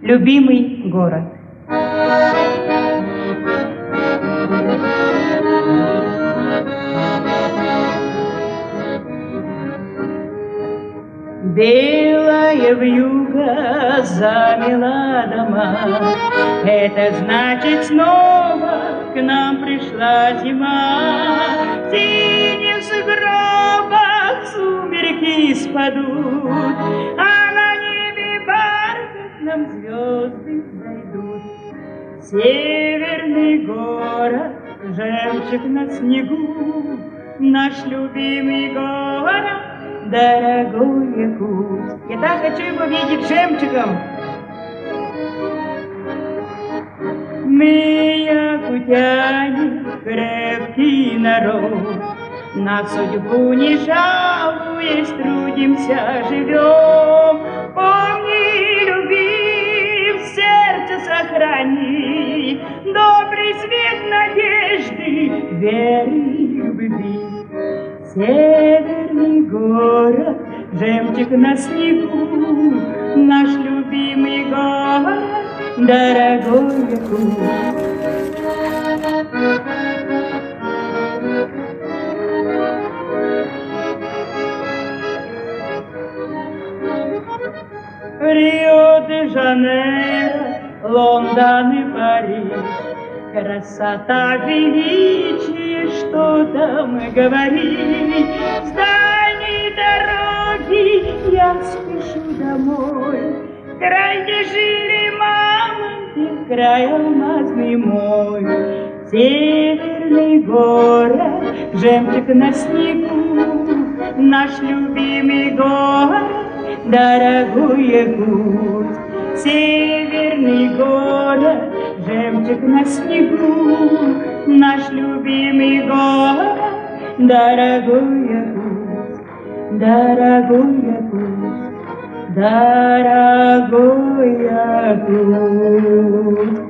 Любимый город. Белая вьюга замела дома, это значит, снова к нам пришла зима. В синих сугробах сумерки спадут, а на небе бархатном звезды зайдут. Северный город, жемчуг на снегу, наш любимый город, дорогой Якут. Я так хочу его видеть жемчугом. Мы, якутяне, крепкий народ, на судьбу не жалуясь, трудимся, живем. Помни, люби, в сердце сохрани добрый свет надежды, веры и любви. Северный город, жемчуг на снегу, наш любимый город, дорогой Якут. Рио-де-Жанейро, Лондон и Париж, красота, величие, что там говорить. С дальней дороги я спешу домой, край, где жили мамонты, край алмазный мой. Северный город, жемчуг на снегу, наш любимый город, дорогой Якут. Северный город, жемчуг на снегу, наш любимый город, дорогой Якут, дорогой Якут, дорогой Якут.